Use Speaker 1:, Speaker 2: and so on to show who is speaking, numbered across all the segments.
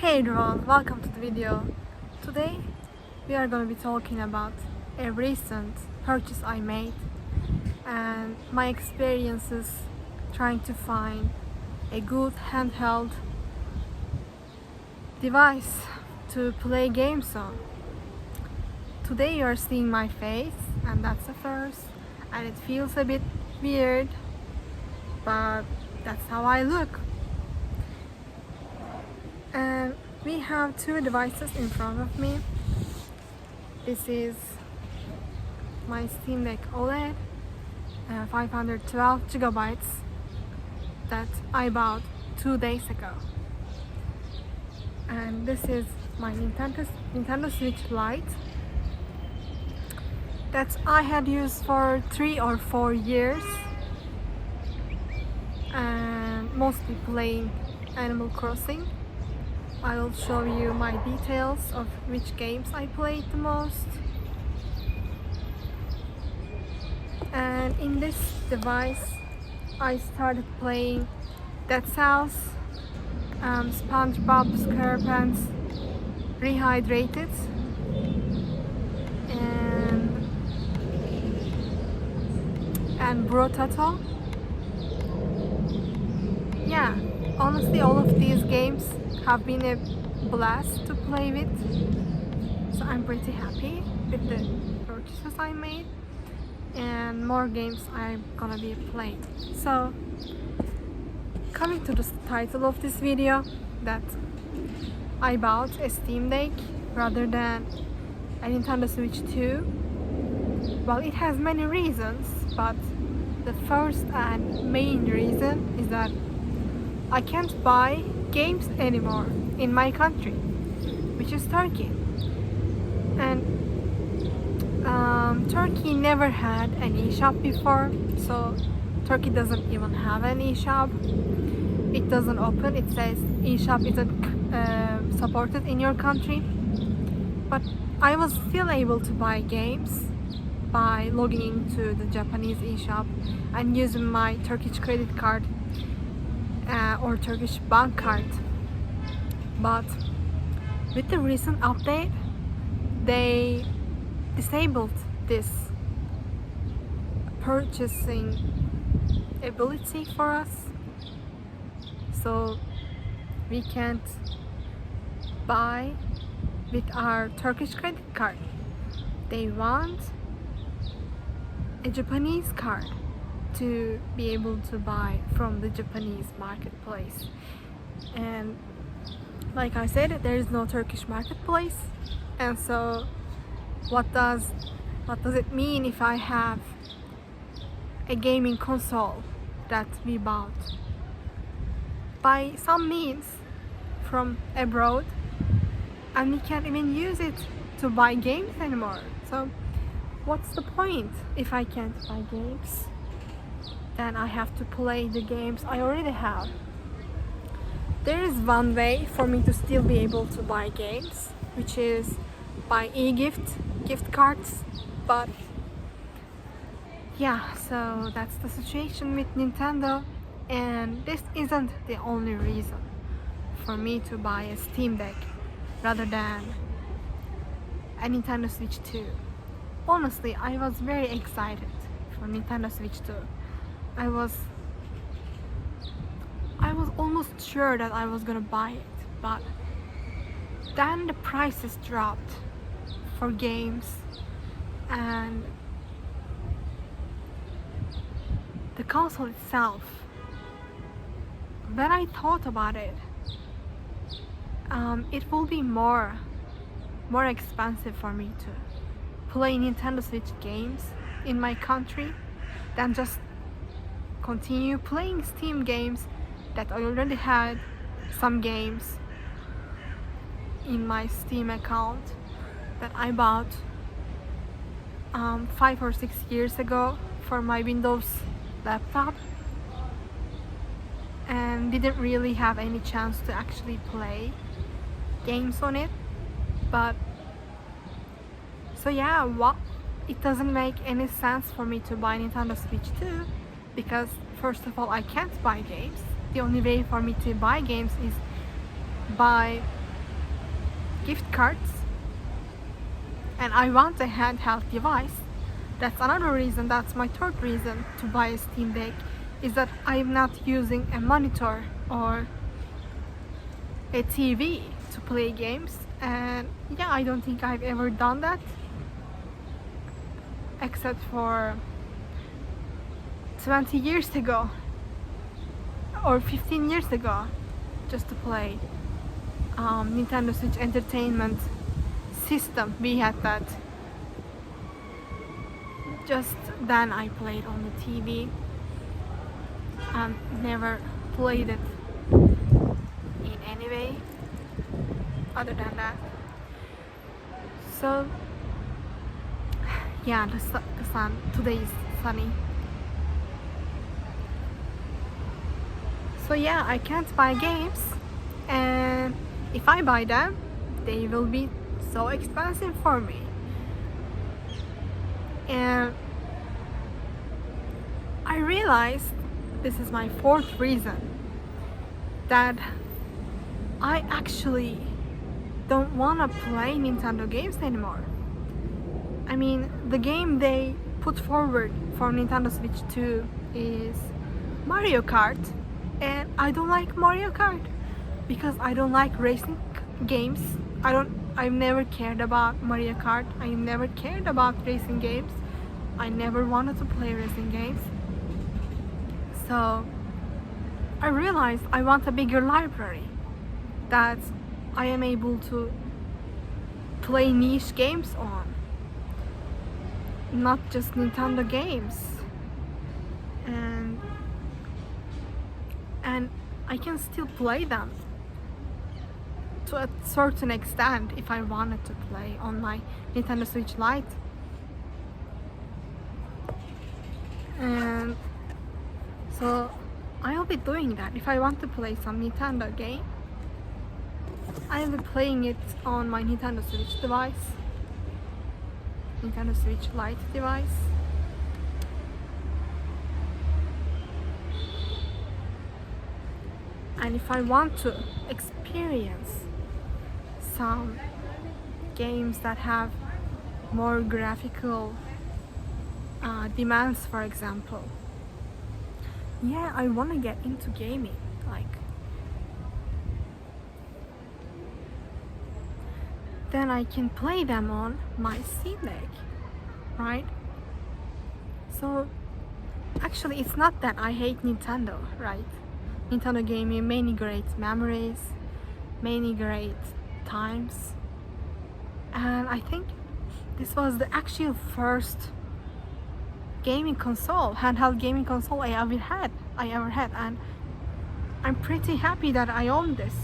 Speaker 1: Hey everyone, welcome to the video. Today we are going to be talking about a recent purchase I made and my experiences trying to find a good handheld device to play games on. Today you are seeing my face and that's the first, and it feels a bit weird, but that's how I look. And we have two devices in front of me. This is my Steamdeck OLED, 512 gigabytes that I bought 2 days ago. And this is my Nintendo Switch Lite that I had used for 3 or 4 years and mostly playing Animal Crossing. I will show you my details of which games I played the most. And in this device I started playing Dead Cells, SpongeBob SquarePants Rehydrated, and Brotato. Yeah, honestly all of these games have been a blast to play with, so I'm pretty happy with the purchases I made and more games I'm gonna be playing. So coming to the title of this video, that I bought a Steamdeck rather than a Nintendo Switch 2. Well, it has many reasons, but the first and main reason is that I can't buy games anymore in my country, which is Turkey. And Turkey never had an eShop before, so Turkey doesn't even have an eShop. It doesn't open. It says eShop isn't supported in your country. But I was still able to buy games by logging into the Japanese eShop and using my Turkish credit card or Turkish bank card. But with the recent update, they disabled this purchasing ability for us, so we can't buy with our Turkish credit card. They want a Japanese card to be able to buy from the Japanese marketplace. And like I said, there is no Turkish marketplace, and so what does it mean if I have a gaming console that we bought by some means from abroad and we can't even use it to buy games anymore? So what's the point if I can't buy games? Then I have to play the games I already have. There is one way for me to still be able to buy games, which is by gift cards. But yeah, so that's the situation with Nintendo, and this isn't the only reason for me to buy a Steamdeck rather than a Nintendo Switch 2. Honestly, I was very excited for Nintendo Switch 2. I was almost sure that I was gonna buy it, but then the prices dropped for games and the console itself. When I thought about it, it will be more expensive for me to play Nintendo Switch games in my country than just continue playing Steam games that I already had some games in my Steam account that I bought 5 or 6 years ago for my Windows laptop and didn't really have any chance to actually play games on it. But so yeah, it doesn't make any sense for me to buy Nintendo Switch 2 because first of all I can't buy games. The only way for me to buy games is by gift cards, and I want a handheld device. That's another reason, that's my third reason to buy a Steam Deck, is that I'm not using a monitor or a TV to play games. And yeah, I don't think I've ever done that, except for 20 years ago or 15 years ago, just to play Nintendo Switch Entertainment System. We had that. Just then I played on the TV and never played it in any way other than that. So yeah, the sun today is sunny. So yeah, I can't buy games, and if I buy them, they will be so expensive for me. And I realized, this is my fourth reason, that I actually don't want to play Nintendo games anymore. I mean, the game they put forward for Nintendo Switch 2 is Mario Kart, and I don't like Mario Kart because I don't like racing games. I've never cared about Mario Kart. I never cared about racing games. I never wanted to play racing games. So I realized I want a bigger library that I am able to play niche games on, not just Nintendo games. And I can still play them to a certain extent if I wanted to play on my Nintendo Switch Lite. And so I'll be doing that. If I want to play some Nintendo game, I'll be playing it on my Nintendo Switch device, Nintendo Switch Lite device. And if I want to experience some games that have more graphical demands, for example, yeah, I want to get into gaming, then I can play them on my Steamdeck, right? So actually, it's not that I hate Nintendo, right? Nintendo gave me many great memories, many great times, and I think this was the actual first gaming console, handheld gaming console I ever had, and I'm pretty happy that I owned this,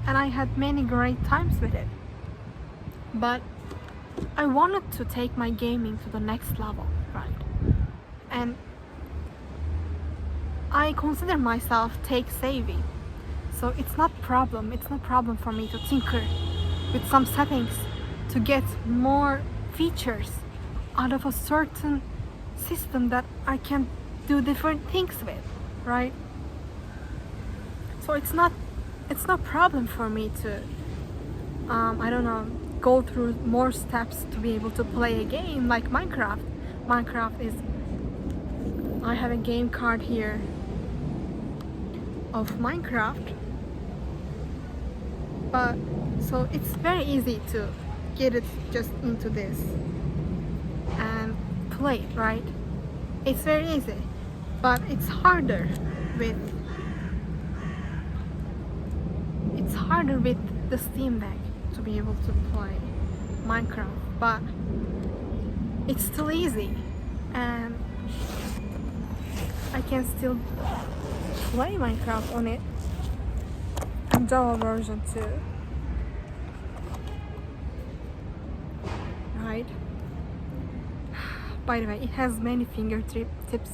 Speaker 1: and I had many great times with it. But I wanted to take my gaming to the next level, right? And I consider myself tech savvy, so it's not problem for me to tinker with some settings to get more features out of a certain system that I can do different things with, right? So it's not problem for me to I don't know, go through more steps to be able to play a game like Minecraft. I have a game card here of Minecraft, but so it's very easy to get it just into this and play it, right? It's very easy, but it's harder with the Steam Deck to be able to play Minecraft, but it's still easy, and I can still play Minecraft on it, and Java version too, right? By the way, it has many fingertips,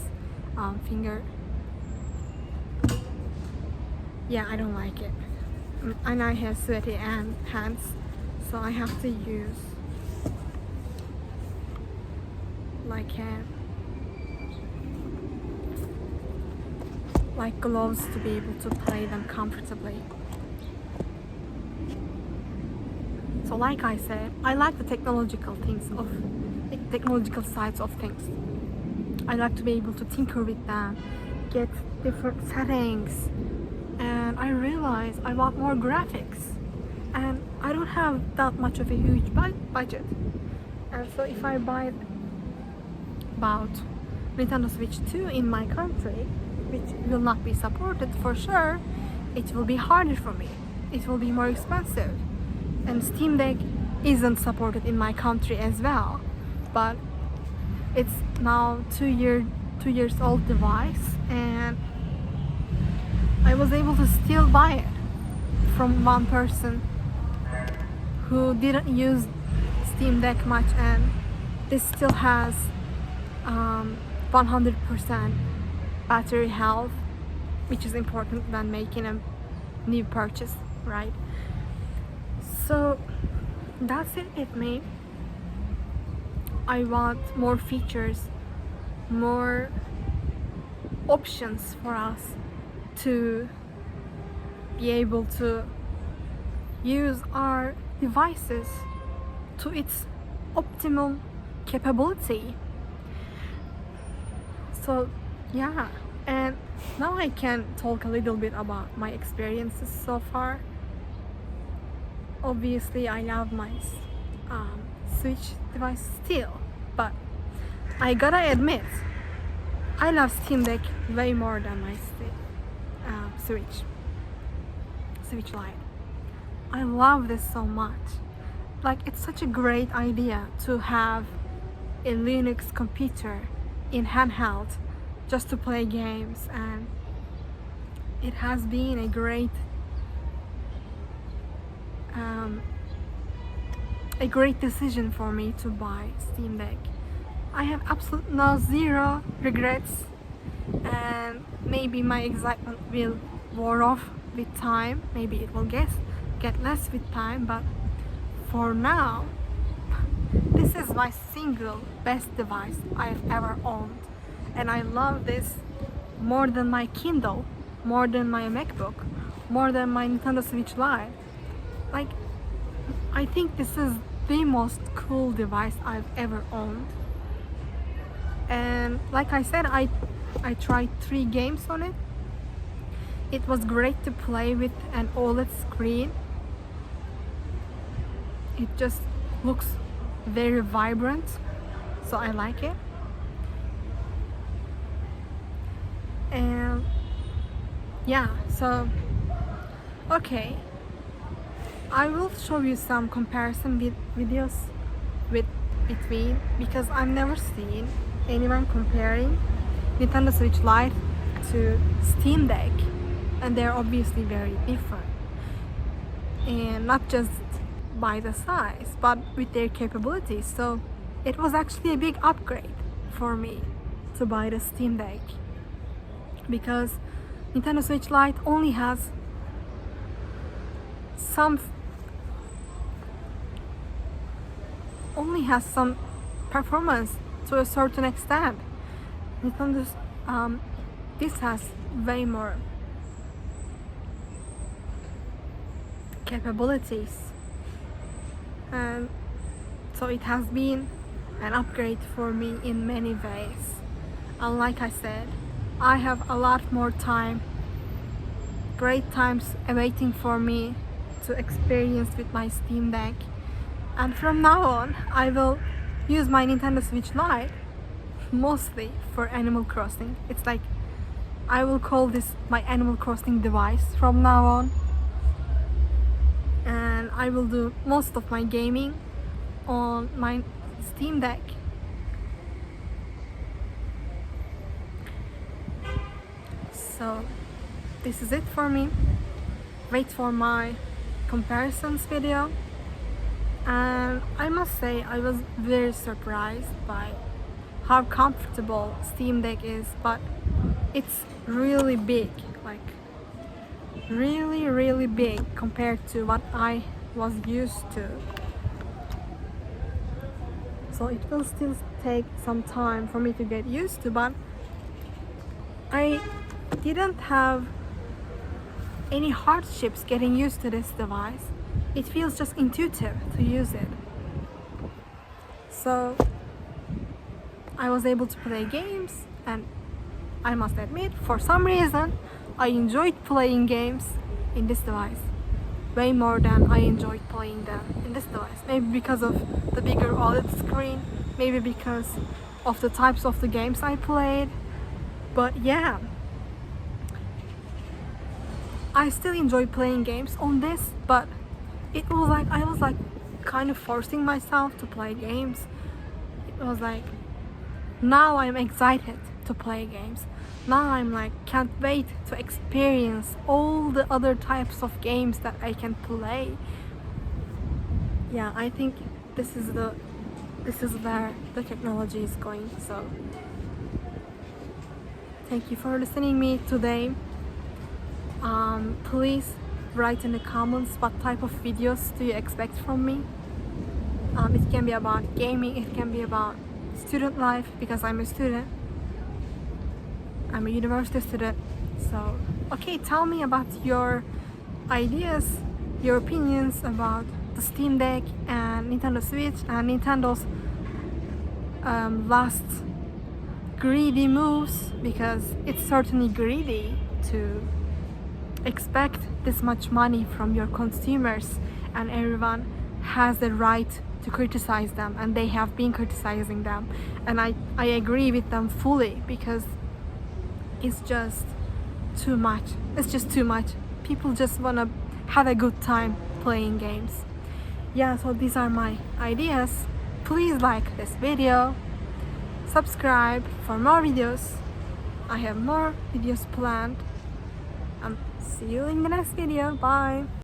Speaker 1: yeah, I don't like it, and I have sweaty hands, so I have to use like gloves to be able to play them comfortably. So like I said, I like the technological sides of things. I like to be able to tinker with them, get different settings, and I realize I want more graphics, and I don't have that much of a huge budget. And so if I buy about Nintendo Switch 2 in my country, which will not be supported for sure, it will be harder for me. It will be more expensive. And Steamdeck isn't supported in my country as well. But it's now 2 years old device, and I was able to still buy it from one person who didn't use Steamdeck much, and this still has 100% battery health, which is important when making a new purchase, right? So that's it with me. I want more features, more options for us to be able to use our devices to its optimum capability. So yeah, and now I can talk a little bit about my experiences so far. Obviously I love my Switch device still, but I gotta admit I love Steamdeck way more than my Switch Lite. I love this so much. Like, it's such a great idea to have a Linux computer in handheld just to play games, and it has been a great decision for me to buy Steamdeck. I have zero regrets, and maybe my excitement will wear off with time. Maybe it will get less with time, but for now, this is my single best device I've ever owned, and I love this more than my Kindle, more than my MacBook, more than my Nintendo Switch Lite. Like, I think this is the most cool device I've ever owned. And like I said, I tried 3 games on it. It was great to play with an OLED screen. It just looks very vibrant, so I like it. And yeah, so okay, I will show you some comparison videos between, because I've never seen anyone comparing Nintendo Switch Lite to Steamdeck, and they're obviously very different, and not just by the size but with their capabilities. So it was actually a big upgrade for me to buy the Steamdeck, because Nintendo Switch Lite only has some performance to a certain extent. Nintendo's this has way more capabilities, and so it has been an upgrade for me in many ways. And like I said, I have a lot more time, great times awaiting for me to experience with my Steamdeck. And from now on, I will use my Nintendo Switch Lite mostly for Animal Crossing. It's like, I will call this my Animal Crossing device from now on. And I will do most of my gaming on my Steamdeck. So this is it for me. Wait for my comparisons video. And I must say, I was very surprised by how comfortable Steamdeck is, but it's really big, like really big compared to what I was used to. So it will still take some time for me to get used to, but I didn't have any hardships getting used to this device. it feels just intuitive to use it. So I was able to play games, and I must admit, for some reason, I enjoyed playing games in this device way more than I enjoyed playing them in this device. Maybe because of the bigger OLED screen, maybe because of the types of the games I played, but yeah, I still enjoy playing games on this, but it was like I was like kind of forcing myself to play games. It was like, now I'm excited to play games. Now I'm like, can't wait to experience all the other types of games that I can play. Yeah, I think this is where the technology is going. So thank you for listening me today. Please write in the comments what type of videos do you expect from me. It can be about gaming, it can be about student life, because I'm a student. I'm a university student. So, okay, tell me about your ideas, your opinions about the Steam Deck and Nintendo Switch and Nintendo's last greedy moves, because it's certainly greedy to expect this much money from your consumers, and everyone has the right to criticize them, and they have been criticizing them, and I agree with them fully, because it's just too much. It's just too much. People just want to have a good time playing games. Yeah, so these are my ideas. Please like this video, subscribe for more videos. I have more videos planned, and see you in the next video. Bye.